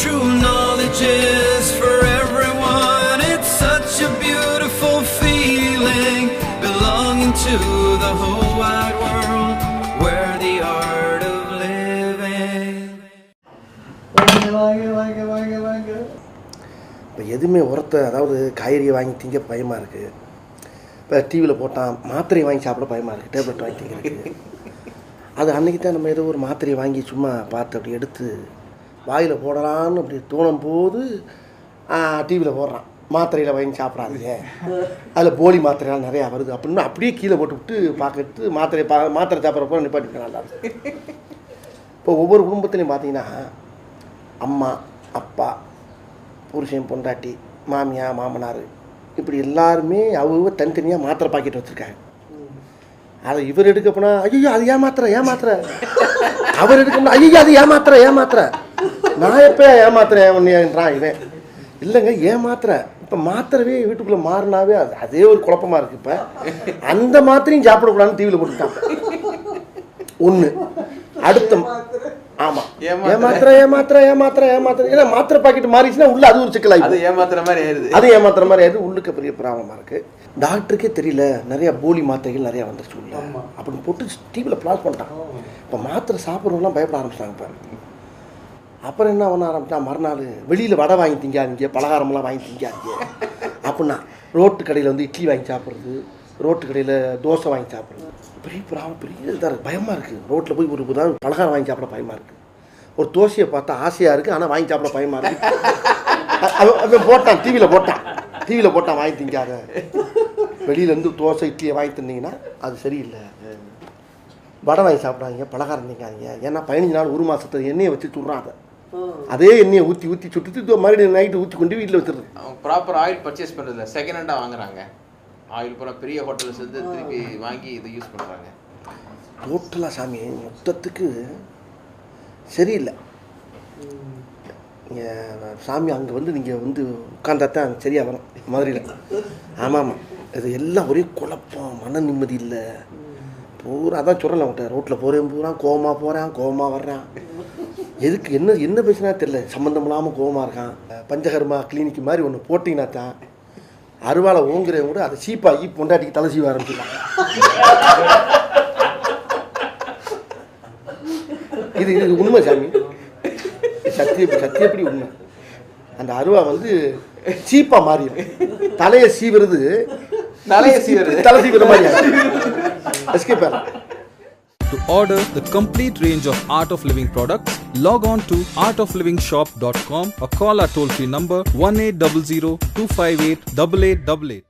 true knowledge is for everyone. It's such a beautiful feeling, belonging to the whole wide world, where the art of living. இப்போ எதுவுமே உரத்தை, அதாவது காய்கறியை வாங்கி திங்க பயமாக இருக்குது. இப்போ டிவியில் போட்டான் மாத்திரையை வாங்கி சாப்பிட பயமாக இருக்குது, டேப்லெட் வாங்கி திங்கிறதுக்கு. அது அன்றைக்கி தான் நம்ம ஏதோ ஒரு மாத்திரையை வாங்கி சும்மா பார்த்து அப்படி எடுத்து வாயில் போடலான்னு அப்படி தோணும் போது டிவியில் போடுறான் மாத்திரையில் வாங்கி சாப்பிட்றாதீங்க, அதில் போலி மாத்திரைலாம் நிறையா வருது அப்படின்னு அப்படியே கீழே போட்டு விட்டு பார்க்கறது மாத்திரை சாப்பிட்றப்போ நிப்பாட்டிக்க நல்லா இருக்கு. இப்போ ஒவ்வொரு குடும்பத்துலையும் பார்த்தீங்கன்னா அம்மா அப்பா புருஷன் பொண்டாட்டி மாமியார் மாமனார் இப்படி எல்லாருமே அவங்க தனித்தனியாக மாத்திரை பாக்கெட் வச்சுருக்காங்க. அதை இவர் எடுக்க போனால் ஐயோ அது ஏமாத்திரை அவர் எடுக்க போனால் ஐயோ அது ஏமாத்திரை நான் எப்போ ஏமாத்திரேன்றான் இவன். இல்லைங்க ஏமாத்திரை இப்போ மாத்திரவே வீட்டுக்குள்ளே மாறினாவே அதே ஒரு குழப்பமாக இருக்குது. இப்போ அந்த மாத்திரையும் சாப்பிடக்கூடாதுன்னு டிவியில் போட்டுட்டாங்க ஒன்று. அடுத்த ஆமாம் ஏமாத்திரை ஏன்னா மாத்திரை பாக்கெட் மாறிச்சுன்னா உள்ள அது ஒரு சிக்கலாகி அது ஏமாத்திர மாதிரி ஆயிடுது. உள்ளுக்கு பெரிய ப்ராப்ளமாக இருக்குது. டாக்டருக்கே தெரியல நிறையா போலி மாத்திரைகள் நிறையா வந்துருச்சு உள்ள அப்படின்னு போட்டு டிவியில் பிளாஸ் பண்ணிட்டான். இப்போ மாத்திரை சாப்பிட்றவங்களாம் பயப்பட ஆரம்பிச்சிட்டாங்க. இப்போ அப்புறம் என்ன பண்ண ஆரம்பிச்சான், மறுநாள் வெளியில் வடை வாங்கி திங்காதீங்க, பலகாரமெல்லாம் வாங்கி திங்காதீங்க அப்படின்னா ரோட்டு கடையில் வந்து இட்லி வாங்கி சாப்பிட்றது, ரோட்டு கடையில் தோசை வாங்கி சாப்பிட்றது பெரிய ப்ராப்ளம், பெரிய இதாக இருக்குது. பயமாக இருக்குது. ரோட்டில் போய் ஒரு பலகாரம் வாங்கி சாப்பிட பயமாக இருக்குது. ஒரு தோசையை பார்த்தா ஆசையாக இருக்குது, ஆனால் வாங்கி சாப்பிட பயமாக இருக்குது. அவன் போட்டான் டிவியில் போட்டான் வாங்கி திங்காத, வெளியிலேருந்து தோசை இட்லியை வாங்கி தின்னீங்கன்னா அது சரியில்லை. வடை வாங்கி சாப்பிடாதீங்க, பலகாரம் திங்காதீங்க. ஏன்னா 15 நாள் ஒரு மாதத்தை எண்ணெயை வச்சு சுடுறான். அதே எண்ணெயை ஊற்றி சுட்டு மறுபடியும் நைட்டு ஊற்றி கொண்டு வீட்டில் வச்சுருது. ப்ராப்பர் ஆயில் பர்ச்சேஸ் பண்ணுறதில்ல, செகண்ட் ஹேண்டாக வாங்குறாங்க. ஆயில் பூரா பெரிய ஹோட்டல்ஸ் வந்து திருப்பி வாங்கி இதை யூஸ் பண்ணுறாங்க. டோட்டலாக சாமி மொத்தத்துக்கு சரியில்லை. சாமி அங்கே வந்து நீங்கள் வந்து உட்காந்தா தான் சரியாக வரும் மதுரையில். ஆமாம் இது எல்லாம் ஒரே குழப்பம், மன நிம்மதி இல்லை பூரா. அதான் சொல்கிறேன் அவன்கிட்ட, ரோட்டில் போகிறேன் பூரா கோவமாக வர்றான். எதுக்கு என்ன பேசுனா தெரியல, சம்மந்தம் இல்லாமல் கோவமாக இருக்கான். பஞ்சகர்மா கிளினிக் மாதிரி ஒன்று போட்டிங்கன்னா தான் அருவாலை ஓங்குறவங்க கூட அதை சீப்பாகி பொண்டாட்டிக்கு தலை சீவ ஆரம்பிச்சிருக்காங்க. இது உண்மை சாமி, சத்தியப்படி உண்மை. அந்த அருவா வந்து சீப்பா மாறிடும், தலையை சீவுறது தலை சீவுற மாதிரி எஸ்கேப் ஆகும். To order the complete range of Art of Living products, log on to artoflivingshop.com or call our toll-free number 1800 258 8888.